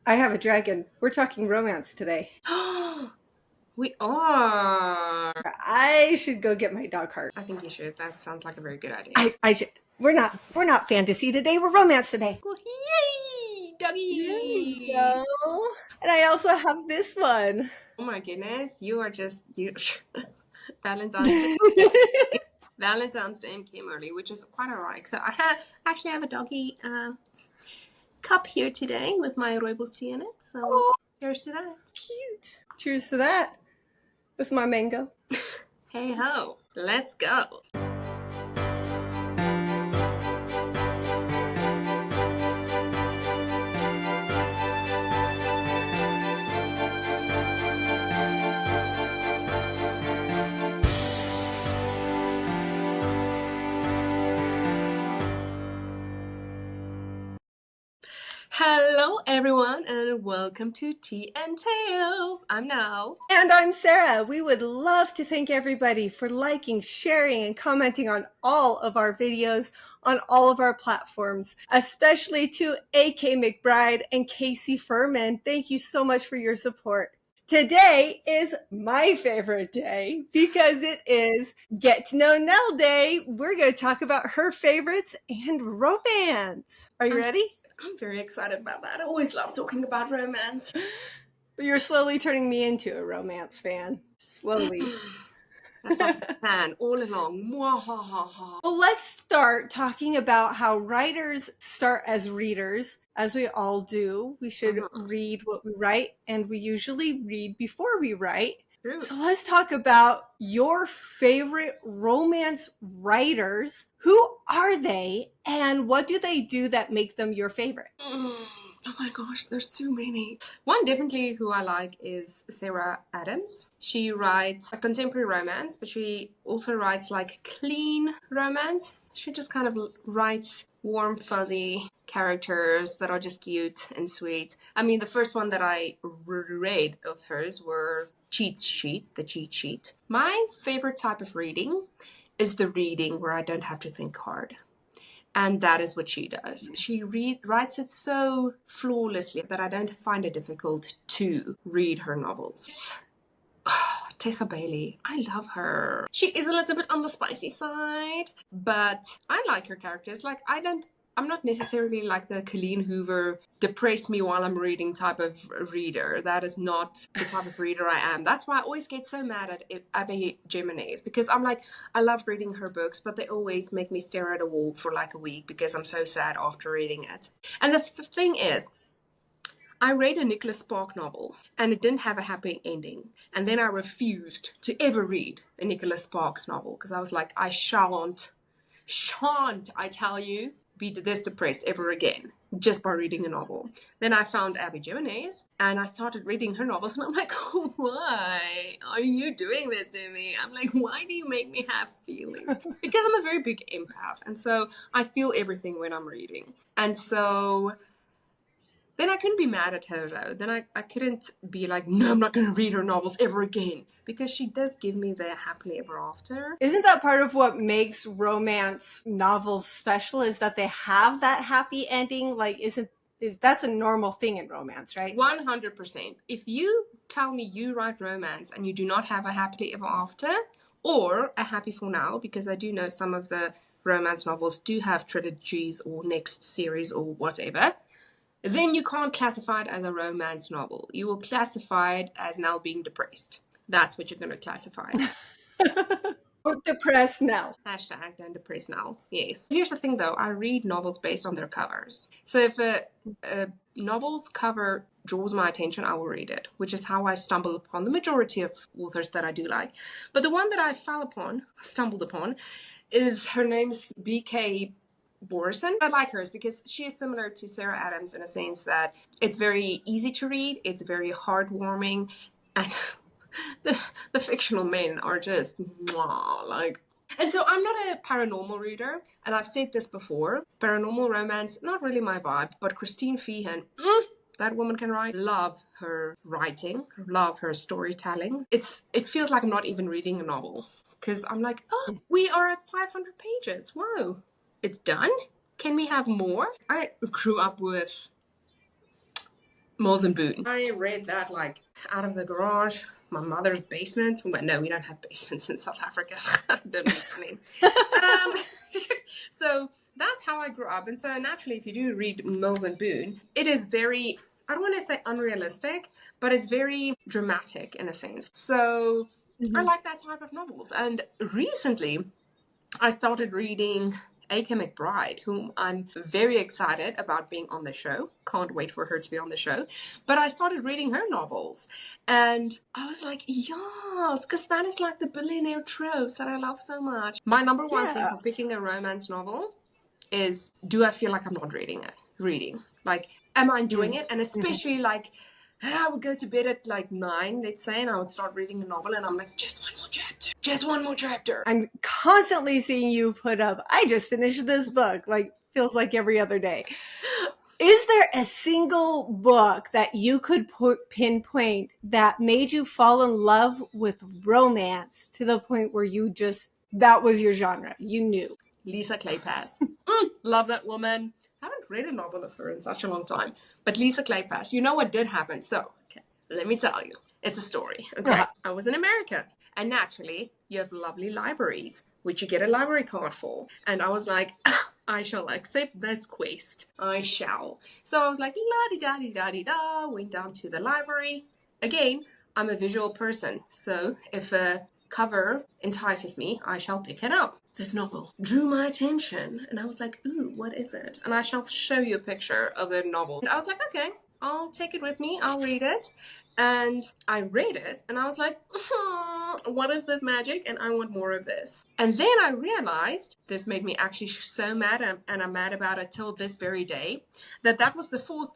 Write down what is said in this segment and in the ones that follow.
I have a dragon. We're talking romance today. We are. I should go get my dog heart. I think you should. That sounds like a very good idea. I should. We're not fantasy today. We're romance today. Well, yay! There we Doggy! go. And I also have this one. Oh my goodness, you are just you. Valentine's Day. Valentine's Day came early, which is quite ironic. So actually have a doggy cup here today with my rooibos tea in it. So Oh, cheers to that. cute. Cheers to that. This is my mango. Hey ho, let's go. Hello everyone and welcome to Tea and Tales. I'm Nell. And I'm Sarah. We would love to thank everybody for liking, sharing, and commenting on all of our videos on all of our platforms, especially to AK McBride and Casey Furman. Thank you so much for your support. Today is my favorite day because it is Get to Know Nell Day. We're going to talk about her favorites and romance. Are you ready? I'm very excited about that. I always love talking about romance. You're slowly turning me into a romance fan. Slowly. That's my plan all along. Mwahaha. Well, let's start talking about how writers start as readers, as we all do. We should read what we write, and we usually read before we write. True. So let's talk about your favorite romance writers. Who are they, and what do they do that make them your favorite? Oh my gosh, there's too many. One definitely who I like is Sarah Adams. She writes a contemporary romance, but she also writes like clean romance. She just kind of writes warm, fuzzy characters that are just cute and sweet. I mean, the first one that I read of hers were the cheat sheet. My favorite type of reading is the reading where I don't have to think hard. And that is what she does. She writes it so flawlessly that I don't find it difficult to read her novels. Tessa Bailey, I love her. She is a little bit on the spicy side, but I like her characters. Like, I'm not necessarily like the Colleen Hoover depress me while I'm reading type of reader. That is not the type of reader I am. That's why I always get so mad at Abby Jimenez, because I'm like, I love reading her books, but they always make me stare at a wall for like a week because I'm so sad after reading it. And the thing is, I read a Nicholas Spark novel and it didn't have a happy ending. And then I refused to ever read a Nicholas Sparks novel because I was like, I shan't, I tell you, be this depressed ever again just by reading a novel. Then I found Abby Jimenez and I started reading her novels and I'm like, oh, why are you doing this to me? I'm like, why do you make me have feelings? Because I'm a very big empath and so I feel everything when I'm reading. And so then I couldn't be mad at her though. Then I couldn't be like, no, I'm not going to read her novels ever again. Because she does give me the happily ever after. Isn't that part of what makes romance novels special, is that they have that happy ending? Like, that's a normal thing in romance, right? 100%. If you tell me you write romance and you do not have a happily ever after or a happy for now, because I do know some of the romance novels do have trilogies or next series or whatever, then you can't classify it as a romance novel. You will classify it as now being depressed. That's what you're going to classify. Or depressed now. Hashtag don't depress now. Yes. Here's the thing though, I read novels based on their covers. So if a novel's cover draws my attention, I will read it, which is how I stumble upon the majority of authors that I do like. But the one that I stumbled upon, is her name's B.K. Borison. I like hers because she is similar to Sarah Adams in a sense that it's very easy to read, it's very heartwarming, and the fictional men are just like. And so I'm not a paranormal reader, and I've said this before. Paranormal romance, not really my vibe, but Christine Feehan, that woman can write. Love her writing, love her storytelling. It feels like I'm not even reading a novel because I'm like, oh, we are at 500 pages. Whoa. It's done? Can we have more? I grew up with Mills and Boone. I read that like out of the garage, my mother's basement. But no, we don't have basements in South Africa. Don't be funny. Um, so that's how I grew up. And so naturally, if you do read Mills and Boone, it is very, I don't want to say unrealistic, but it's very dramatic in a sense. So I Mhm. like that type of novels. And recently, I started reading A.K. McBride, whom I'm very excited about being on the show. Can't wait for her to be on the show. But I started reading her novels. And I was like, yes, because that is like the billionaire tropes that I love so much. My number one thing Yeah. for picking a romance novel is, do I feel like I'm not reading? Like, am I enjoying Mm. it? And Mhm. especially like, I would go to bed at like 9, let's say, and I would start reading a novel, and I'm like, just one more chapter, just one more chapter. I'm constantly seeing you put up, I just finished this book, like feels like every other day. Is there a single book that you could pinpoint that made you fall in love with romance to the point where you just, that was your genre? You knew. Lisa Kleypas. Love that woman. Haven't read a novel of her in such a long time. But Lisa Kleypas, you know what did happen? So, okay, let me tell you. It's a story, okay? Uh-huh. I was in America, and naturally, you have lovely libraries, which you get a library card for. And I was like, I shall accept this quest. I shall. So I was like, la di da di da di da, went down to the library. Again, I'm a visual person, so if a cover entices me, I shall pick it up. This novel drew my attention, and I was like, ooh, what is it? And I shall show you a picture of the novel. And I was like, okay, I'll take it with me, I'll read it. And I read it, and I was like, what is this magic? And I want more of this. And then I realized, this made me actually so mad, and I'm mad about it till this very day, that was the fourth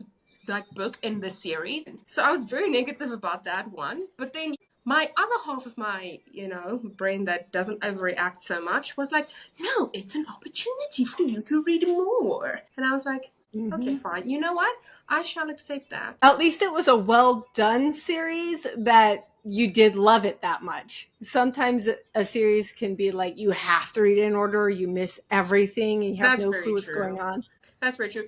like book in the series. So I was very negative about that one. But then my other half of my, brain that doesn't overreact so much was like, no, it's an opportunity for you to read more. And I was like, okay, Mm-hmm. fine. You know what? I shall accept that. At least it was a well done series that you did love it that much. Sometimes a series can be like you have to read it in order, or you miss everything and you have That's no very clue what's true. going on. That's very true.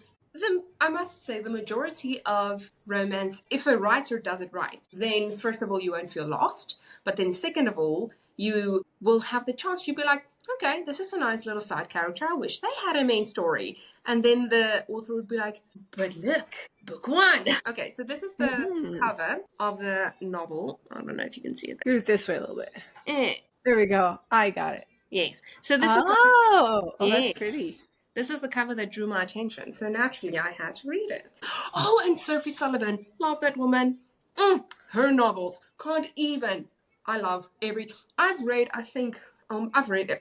I must say, the majority of romance, if a writer does it right, then first of all, you won't feel lost. But then, second of all, you will have the chance. You'll be like, okay, this is a nice little side character. I wish they had a main story. And then the author would be like, but look, book one. Okay, so this is the Mm-hmm. cover of the novel. I don't know if you can see it. Do it this way a little bit. Eh, There we go. I got it. yes. So this was, Oh, that's yes. pretty. This was the cover that drew my attention, so naturally I had to read it. Oh, and Sophie Sullivan. Love that woman. Her novels. Can't even. I love every. I've read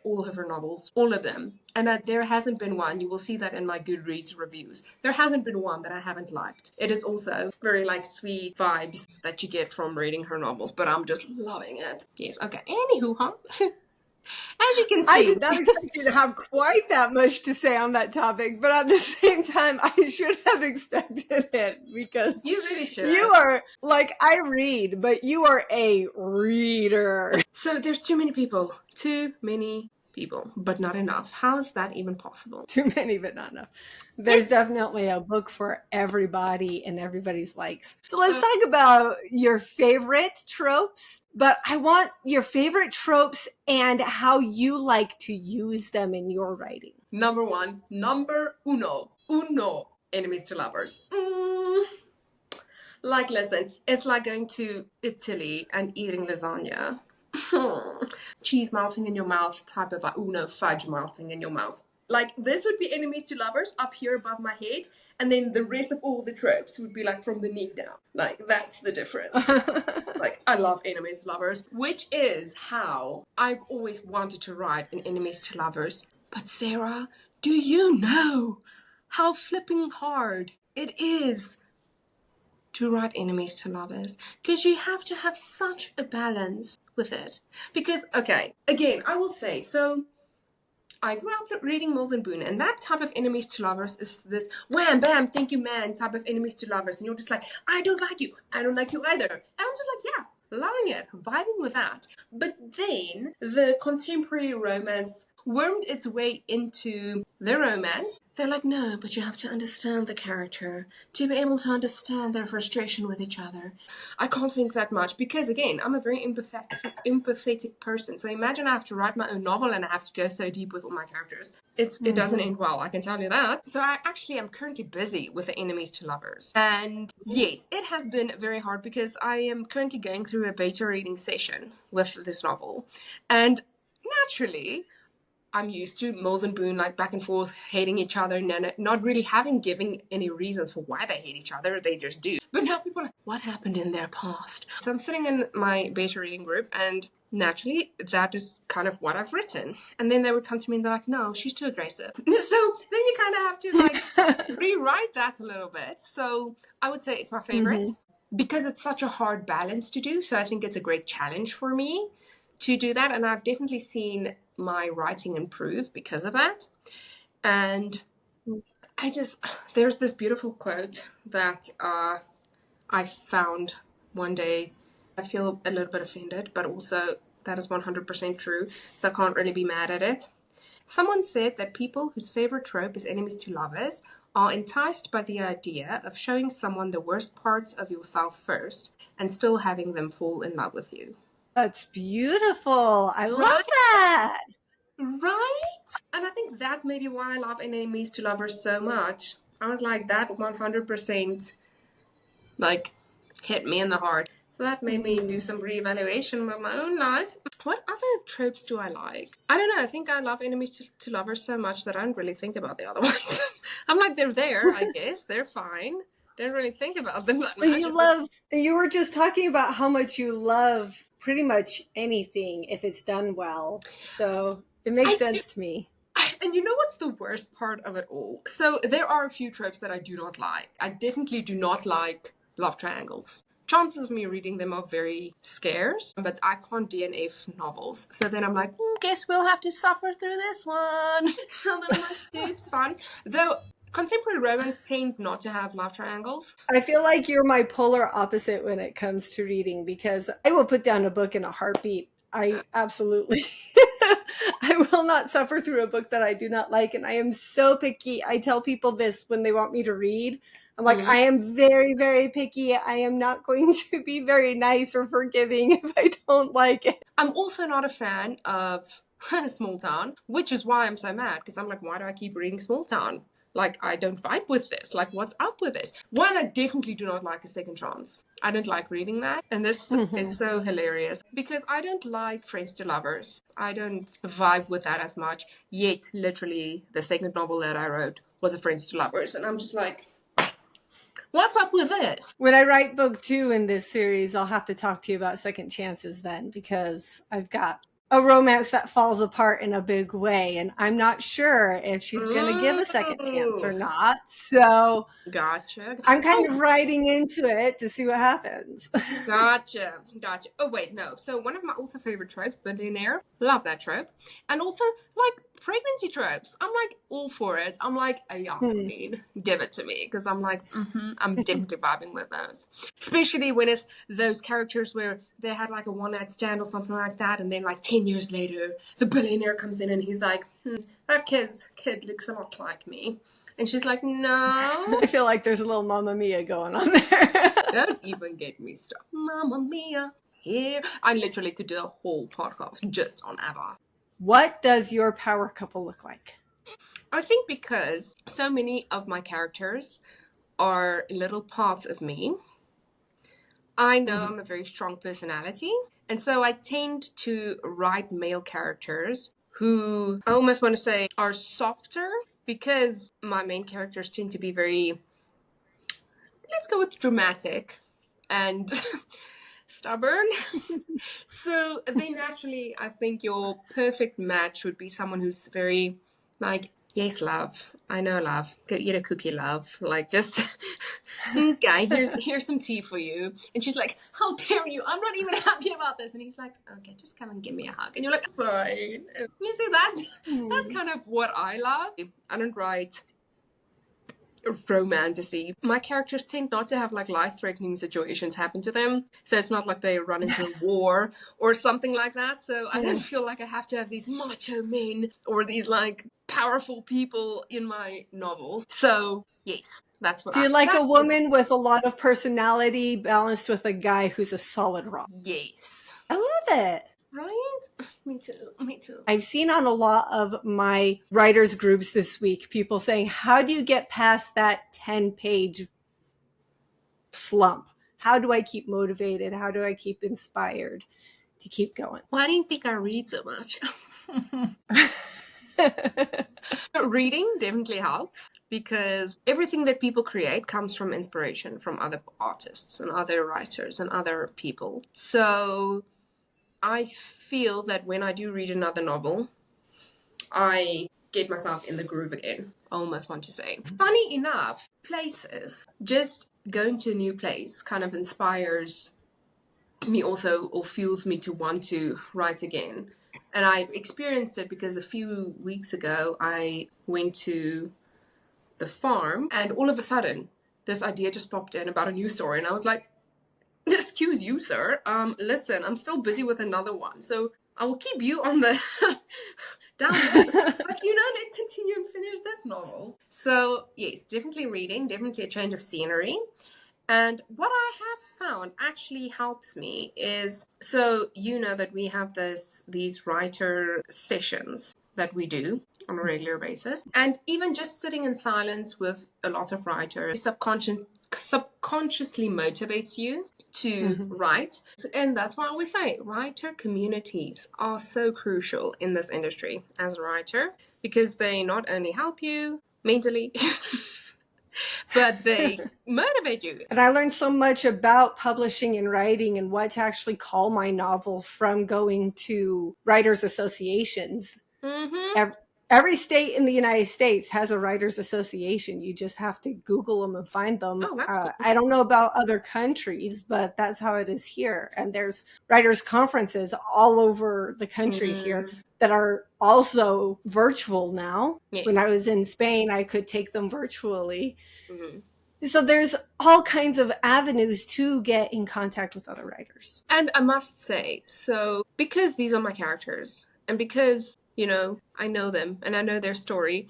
all of her novels, all of them. And there hasn't been one, you will see that in my Goodreads reviews. There hasn't been one that I haven't liked. It is also very like sweet vibes that you get from reading her novels, but I'm just loving it. Yes, okay. Anywho, huh? As you can I see, did not expect you to have quite that much to say on that topic, but at the same time, I should have expected it because you really should. you are like, I read, but you are a reader. So there's too many people. Too many people, but not enough. How is that even possible? Too many, but not enough. Yes. There's definitely a book for everybody and everybody's likes. So let's talk about your favorite tropes, but I want your favorite tropes and how you like to use them in your writing. Number one, number uno, enemies to lovers. Like, listen, it's like going to Italy and eating lasagna. Cheese melting in your mouth, type of uno, fudge melting in your mouth. Like, this would be enemies to lovers up here above my head, and then the rest of all the tropes would be like from the knee down. Like, that's the difference. Like, I love enemies to lovers, which is how I've always wanted to write an enemies to lovers. But Sarah, do you know how flipping hard it is to write enemies to lovers? Because you have to have such a balance with it. Because, okay, again, I will say, so I grew up reading Mills and Boone, and that type of enemies to lovers is this wham, bam, thank you, man type of enemies to lovers. And you're just like, I don't like you either. And I'm just like, yeah, loving it, vibing with that. But then the contemporary romance wormed its way into the romance. They're like, no, but you have to understand the character to be able to understand their frustration with each other. I can't think that much because, again, I'm a very empathetic person. So imagine I have to write my own novel and I have to go so deep with all my characters. It doesn't end well, I can tell you that. So I actually am currently busy with the enemies to lovers. And yes, it has been very hard because I am currently going through a beta reading session with this novel. And naturally, I'm used to Mills and Boone like back and forth hating each other and not really giving any reasons for why they hate each other. They just do. But now people are like, what happened in their past? So I'm sitting in my beta reading group and naturally that is kind of what I've written. And then they would come to me and they're like, no, she's too aggressive. So then you kind of have to like rewrite that a little bit. So I would say it's my favorite because it's such a hard balance to do. So I think it's a great challenge for me to do that. And I've definitely seen my writing improve because of that. And there's this beautiful quote that I found one day. I feel a little bit offended, but also that is 100% true, so I can't really be mad at it. Someone said that people whose favorite trope is enemies to lovers are enticed by the idea of showing someone the worst parts of yourself first and still having them fall in love with you. That's beautiful. I love Right? that. Right? And I think that's maybe why I love enemies to lovers so much. I was like, that 100% like hit me in the heart. So that made me do some reevaluation of my own life. What other tropes do I like? I don't know. I think I love enemies to lovers so much that I don't really think about the other ones. I'm like, they're there, I guess. They're fine. Don't really think about them that much. You were just talking about how much you love pretty much anything if it's done well. So it makes sense to me. And you know what's the worst part of it all? So there are a few tropes that I do not like. I definitely do not like love triangles. Chances of me reading them are very scarce, but I can't DNF novels. So then I'm like, guess we'll have to suffer through this one. So then I'm like, oops, fun. Though contemporary romance tend not to have love triangles. I feel like you're my polar opposite when it comes to reading because I will put down a book in a heartbeat. I absolutely I will not suffer through a book that I do not like, and I am so picky. I tell people this when they want me to read. I'm like, I am very, very picky. I am not going to be very nice or forgiving if I don't like it. I'm also not a fan of Small Town, which is why I'm so mad, because I'm like, why do I keep reading Small Town? Like, I don't vibe with this. Like, what's up with this? One, I definitely do not like A Second Chance. I don't like reading that. And this is so hilarious because I don't like Friends to Lovers. I don't vibe with that as much. Yet, literally, the second novel that I wrote was a Friends to Lovers. And I'm just like, what's up with this? When I write book 2 in this series, I'll have to talk to you about second chances then, because I've got a romance that falls apart in a big way, and I'm not sure if she's going to give a second chance or not. So Gotcha. I'm kind of writing into it to see what happens. Gotcha. Oh, wait, no. So one of my also favorite tropes, billionaire. Love that trope. And also, like, pregnancy tropes. I'm, like, all for it. I'm like, Yasmin, give it to me. Because I'm like, I'm definitely vibing with those. Especially when it's those characters where they had, like, a one-night stand or something like that. And then, like, 10 years later, the billionaire comes in and he's like, that kid looks a lot like me. And she's like, no. I feel like there's a little Mamma Mia going on there. Don't even get me started. Mamma Mia, here. I literally could do a whole podcast just on Ava. What does your power couple look like? I think because so many of my characters are little parts of me, I know I'm a very strong personality. And so I tend to write male characters who I almost want to say are softer, because my main characters tend to be very, let's go with dramatic and stubborn. So then naturally, I think your perfect match would be someone who's very like, yes, love. I know, love. Go eat a cookie, love. Like, just, okay, here's some tea for you. And she's like, how dare you? I'm not even happy about this. And he's like, okay, just come and give me a hug. And you're like, fine. You see, that's kind of what I love. I don't write romantasy. My characters tend not to have like life-threatening situations happen to them, so it's not like they run into a war or something like that. So I don't feel like I have to have these macho men or these like powerful people in my novels. So yes, that's what So you're like a that is. woman with a lot of personality balanced with a guy who's a solid rock. Yes. I love it. Right? Me too. Me too. I've seen on a lot of my writers groups this week, people saying, how do you get past that 10-page slump? How do I keep motivated? How do I keep inspired to keep going? Why do you think I read so much? Reading definitely helps because everything that people create comes from inspiration from other artists and other writers and other people. So I feel that when I do read another novel, I get myself in the groove again, I almost want to say. Funny enough, places, just going to a new place kind of inspires me also, or fuels me to want to write again. And I experienced it because a few weeks ago I went to the farm and all of a sudden this idea just popped in about a new story and I was like, excuse you, sir. Listen, I'm still busy with another one, so I will keep you on the down the but let's continue and finish this novel. So yes, definitely reading, definitely a change of scenery. And what I have found actually helps me is, so that we have these writer sessions that we do on a regular basis. And even just sitting in silence with a lot of writers subconsciously motivates you to write. And that's why I always say writer communities are so crucial in this industry as a writer, because they not only help you mentally, but they motivate you. And I learned so much about publishing and writing and what to actually call my novel from going to writers' associations. Every state in the United States has a writers' association. You just have to Google them and find them. Oh, that's cool. I don't know about other countries, but that's how it is here. And there's writers' conferences all over the country here that are also virtual now. Yes. When I was in Spain, I could take them virtually. So there's all kinds of avenues to get in contact with other writers. And I must say, so because these are my characters and because I know them and I know their story,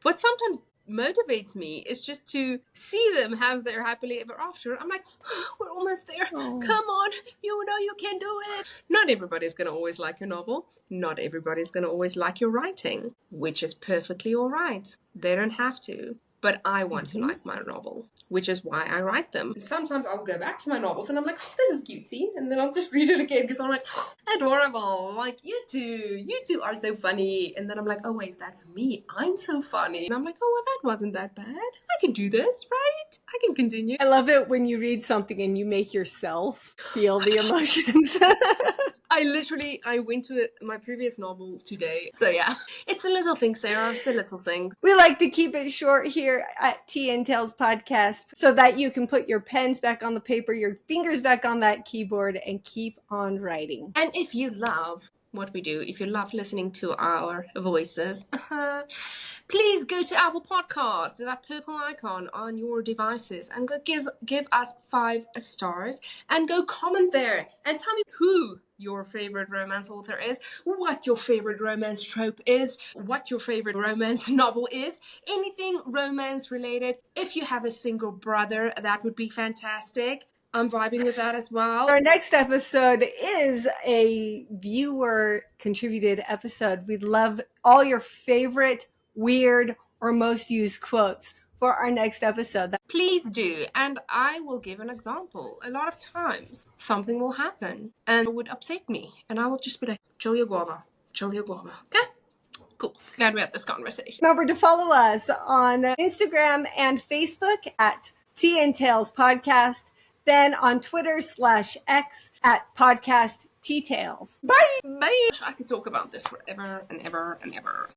what sometimes motivates me is just to see them have their happily ever after. I'm like, oh, we're almost there. Oh. Come on, you can do it. Not everybody's going to always like your novel. Not everybody's going to always like your writing, which is perfectly all right. They don't have to. But I want to like my novel, which is why I write them. And sometimes I'll go back to my novels and I'm like, oh, this is cutesy. And then I'll just read it again because I'm like, oh, adorable. Like, you two are so funny. And then I'm like, oh, wait, that's me. I'm so funny. And I'm like, oh, well, that wasn't that bad. I can do this, right? I can continue. I love it when you read something and you make yourself feel the emotions. I went to my previous novel today. So yeah, it's a little thing, Sarah, the little things. We like to keep it short here at Tea and Tales Podcast so that you can put your pens back on the paper, your fingers back on that keyboard, and keep on writing. And if you love what we do, if you love listening to our voices, please go to Apple Podcast, that purple icon on your devices, and go give us 5 stars and go comment there and tell me who your favorite romance author is, what your favorite romance trope is, what your favorite romance novel is, anything romance related. If you have a single brother, that would be fantastic. I'm vibing with that as well. Our next episode is a viewer contributed episode. We'd love all your favorite, weird, or most used quotes for our next episode. Please do, and I will give an example. A lot of times something will happen and it would upset me, and I will just be like, chill your guava, okay? Cool. Glad we had this conversation. Remember to follow us on Instagram and Facebook at Tea and Tales Podcast, then on Twitter/X at Podcast Tea Tales. Bye! Bye! I could talk about this forever and ever and ever.